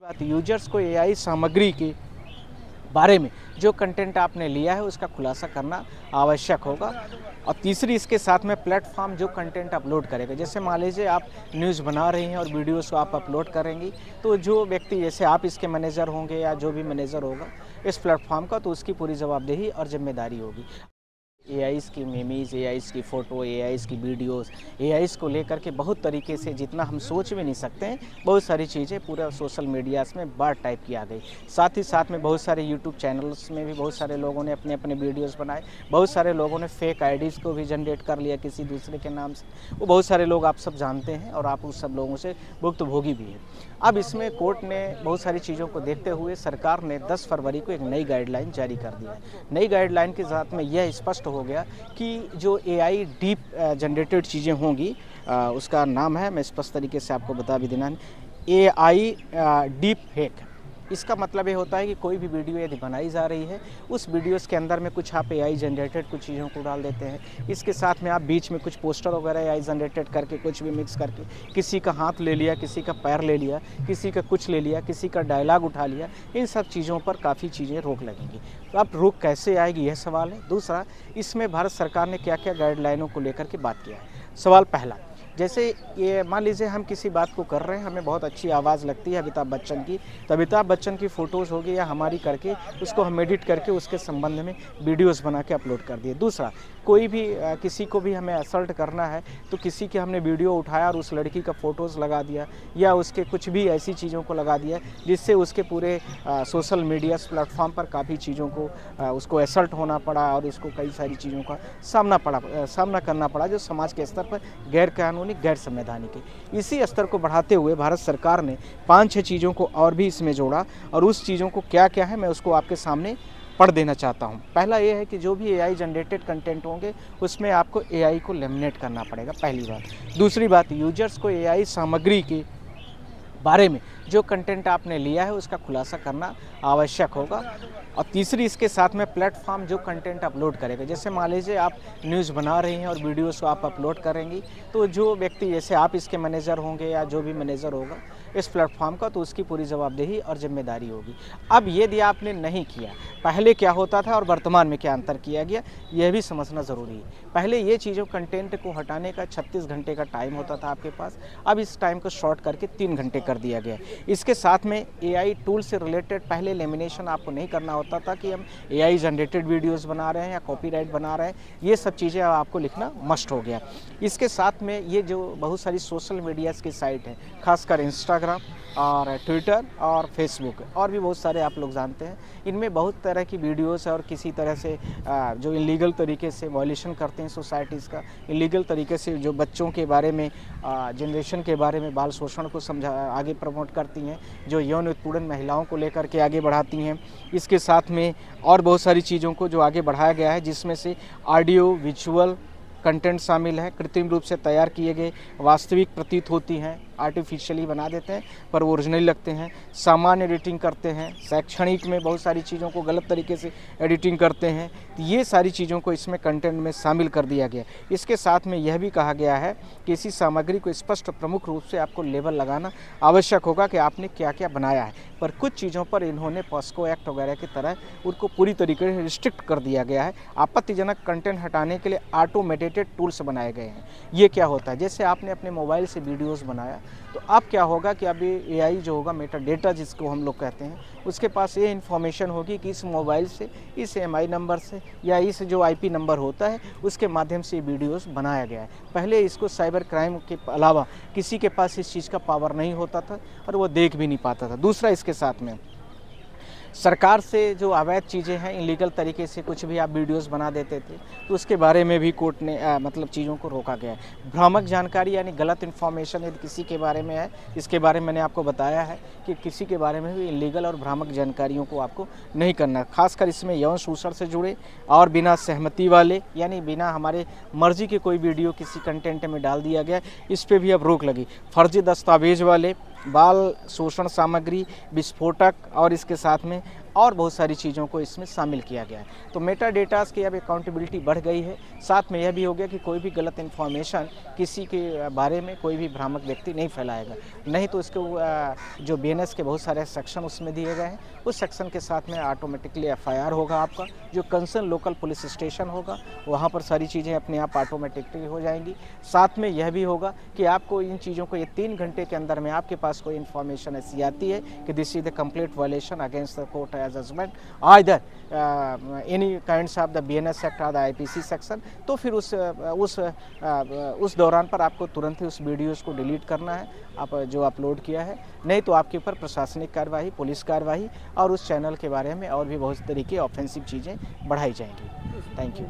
बात यूजर्स को एआई सामग्री के बारे में जो कंटेंट आपने लिया है उसका खुलासा करना आवश्यक होगा। और तीसरी इसके साथ में प्लेटफॉर्म जो कंटेंट अपलोड करेगा, जैसे मान लीजिए आप न्यूज़ बना रही हैं और वीडियोस को आप अपलोड करेंगी, तो जो व्यक्ति जैसे आप इसके मैनेजर होंगे या जो भी मैनेजर होगा इस प्लेटफॉर्म का, तो उसकी पूरी जवाबदेही और जिम्मेदारी होगी। एआईज़ की मीमीज़, एआईज़ की फ़ोटो, एआईज़ की वीडियोस, एआईज़ को लेकर के बहुत तरीके से जितना हम सोच भी नहीं सकते हैं, बहुत सारी चीज़ें पूरा सोशल मीडियाज़ में बार टाइप की आ गई। साथ ही साथ में बहुत सारे यूट्यूब चैनल्स में भी बहुत सारे लोगों ने अपने अपने वीडियोस बनाए, बहुत सारे लोगों ने फेक आईडीज़ को भी जनरेट कर लिया किसी दूसरे के नाम से। वो बहुत सारे लोग आप सब जानते हैं और आप उस सब लोगों से भुक्तभोगी भी हैं। अब इसमें कोर्ट ने बहुत सारी चीज़ों को देखते हुए सरकार ने 10 फरवरी को एक नई गाइडलाइन जारी कर दी है। नई गाइडलाइन के साथ में यह स्पष्ट हो गया कि जो एआई डीप जनरेटेड चीज़ें होंगी, उसका नाम है, मैं स्पष्ट तरीके से आपको बता भी देना, एआई डीप फेक। इसका मतलब ये होता है कि कोई भी वीडियो यदि बनाई जा रही है, उस वीडियोस के अंदर में कुछ आप एआई जनरेटेड कुछ चीज़ों को डाल देते हैं। इसके साथ में आप बीच में कुछ पोस्टर वगैरह एआई जनरेटेड करके कुछ भी मिक्स करके किसी का हाथ ले लिया, किसी का पैर ले लिया, किसी का कुछ ले लिया, किसी का डायलॉग उठा लिया, इन सब चीज़ों पर काफ़ी चीज़ें रोक लगेंगी। तो अब रोक कैसे आएगी, यह सवाल है। दूसरा, इसमें भारत सरकार ने क्या क्या गाइडलाइनों को लेकर के बात किया है। सवाल पहला, जैसे ये मान लीजिए हम किसी बात को कर रहे हैं, हमें बहुत अच्छी आवाज़ लगती है अमिताभ बच्चन की, तो अमिताभ बच्चन की फ़ोटोज़ होगी या हमारी करके उसको हम एडिट करके उसके संबंध में वीडियोस बना के अपलोड कर दिए। दूसरा, कोई भी किसी को भी हमें असल्ट करना है तो किसी की हमने वीडियो उठाया और उस लड़की का फ़ोटोज़ लगा दिया या उसके कुछ भी ऐसी चीज़ों को लगा दिया जिससे उसके पूरे सोशल मीडिया प्लेटफॉर्म पर काफ़ी चीज़ों को उसको असल्ट होना पड़ा और उसको कई सारी चीज़ों का सामना करना पड़ा जो समाज के स्तर पर गैर कानूनी, गैर संवैधानिक है। इसी स्तर को बढ़ाते हुए भारत सरकार ने 5-6 चीज़ों को और भी इसमें जोड़ा और उस चीज़ों को क्या क्या है मैं उसको आपके सामने पढ़ देना चाहता हूँ। पहला ये है कि जो भी एआई जनरेटेड कंटेंट होंगे उसमें आपको एआई को लेमिनेट करना पड़ेगा, पहली बात। दूसरी बात, यूजर्स को एआई सामग्री के बारे में जो कंटेंट आपने लिया है उसका खुलासा करना आवश्यक होगा। और तीसरी इसके साथ में प्लेटफॉर्म जो कंटेंट अपलोड करेगा, जैसे मान लीजिए आप न्यूज़ बना रही हैं और वीडियोस को आप अपलोड करेंगी, तो जो व्यक्ति जैसे आप इसके मैनेजर होंगे या जो भी मैनेजर होगा इस प्लेटफॉर्म का, तो उसकी पूरी जवाबदेही और जिम्मेदारी होगी। अब यदि आपने नहीं किया, पहले क्या होता था और वर्तमान में क्या अंतर किया गया, यह भी समझना ज़रूरी है। पहले ये चीज़ों कंटेंट को हटाने का 36 घंटे का टाइम होता था आपके पास, अब इस टाइम को शॉर्ट करके 3 घंटे कर दिया गया। इसके साथ में एआई टूल से रिलेटेड पहले लेमिनेशन आपको नहीं करना होता था कि हम एआई जनरेटेड वीडियोस बना रहे हैं या कॉपीराइट बना रहे हैं, ये सब चीज़ें आपको लिखना मस्ट हो गया। इसके साथ में ये जो बहुत सारी सोशल मीडियाज़ की साइट है, खासकर इंस्टाग्राम और ट्विटर और फेसबुक और भी बहुत सारे आप लोग जानते हैं, इनमें बहुत तरह की वीडियोस और किसी तरह से जो इलीगल तरीके से वायलेशन करते हैं सोसाइटीज़ का, इलीगल तरीके से जो बच्चों के बारे में जनरेशन के बारे में बाल शोषण को आगे प्रमोट करती हैं, जो यौन उत्पीड़न महिलाओं को लेकर के आगे बढ़ाती हैं। इसके साथ में और बहुत सारी चीज़ों को जो आगे बढ़ाया गया है, जिसमें से ऑडियो विजुअल कंटेंट शामिल है, कृत्रिम रूप से तैयार किए गए वास्तविक प्रतीत होती हैं, आर्टिफिशियली बना देते हैं पर वो ओरिजिनल लगते हैं, सामान्य एडिटिंग करते हैं, शैक्षणिक में बहुत सारी चीज़ों को गलत तरीके से एडिटिंग करते हैं, तो ये सारी चीज़ों को इसमें कंटेंट में शामिल कर दिया गया। इसके साथ में यह भी कहा गया है कि इसी सामग्री को स्पष्ट प्रमुख रूप से आपको लेबल लगाना आवश्यक होगा कि आपने क्या क्या बनाया है। पर कुछ चीज़ों पर इन्होंने पॉस्को एक्ट वगैरह की तरह उनको पूरी तरीके से रिस्ट्रिक्ट कर दिया गया है। आपत्तिजनक कंटेंट हटाने के लिए ऑटोमेटेड टूल्स बनाए गए हैं। ये क्या होता है, जैसे आपने अपने मोबाइल से वीडियोस बनाया तो अब क्या होगा कि अभी एआई जो होगा, मेटा डेटा जिसको हम लोग कहते हैं, उसके पास ये इन्फॉर्मेशन होगी कि इस मोबाइल से, इस एमआई नंबर से या इस जो आईपी नंबर होता है उसके माध्यम से वीडियोस बनाया गया है। पहले इसको साइबर क्राइम के अलावा किसी के पास इस चीज़ का पावर नहीं होता था और वो देख भी नहीं पाता था। दूसरा, इसके साथ में सरकार से जो अवैध चीज़ें हैं, इलीगल तरीके से कुछ भी आप वीडियोस बना देते थे, तो उसके बारे में भी कोर्ट ने मतलब चीज़ों को रोका गया है। भ्रामक जानकारी यानी गलत इन्फॉर्मेशन यदि किसी के बारे में है, इसके बारे में मैंने आपको बताया है कि किसी के बारे में भी इलीगल और भ्रामक जानकारियों को आपको नहीं करना। खासकर इसमें यौन शोषण से जुड़े और बिना सहमति वाले यानी बिना हमारे मर्जी के कोई वीडियो किसी कंटेंट में डाल दिया गया, इस पर भी अब रोक लगी। फर्जी दस्तावेज वाले, बाल शोषण सामग्री, विस्फोटक और इसके साथ में और बहुत सारी चीज़ों को इसमें शामिल किया गया है। तो मेटा डेटास की अब अकाउंटेबिलिटी बढ़ गई है। साथ में यह भी हो गया कि कोई भी गलत इन्फॉर्मेशन किसी के बारे में कोई भी भ्रामक व्यक्ति नहीं फैलाएगा, नहीं तो इसके जो बीएनएस के बहुत सारे सेक्शन उसमें दिए गए हैं, उस सेक्शन के साथ में ऑटोमेटिकली एफआईआर होगा आपका, जो कंसर्न लोकल पुलिस स्टेशन होगा वहाँ पर सारी चीज़ें अपने आप ऑटोमेटिकली हो जाएंगी। साथ में यह भी होगा कि आपको इन चीज़ों को ये 3 घंटे के अंदर में आपके पास कोई इन्फॉर्मेशन ऐसी आती है कि this is the complete violation against the court judgement either any kinds of the BNS act और द आईपीसी सेक्शन, तो फिर उस दौरान पर आपको तुरंत ही उस वीडियोज़ को डिलीट करना है आप जो अपलोड किया है, नहीं तो आपके ऊपर प्रशासनिक कार्रवाई, पुलिस कार्रवाई और उस चैनल के बारे में और भी बहुत तरीके ऑफेंसिव चीज़ें बढ़ाई जाएंगी। Thank you.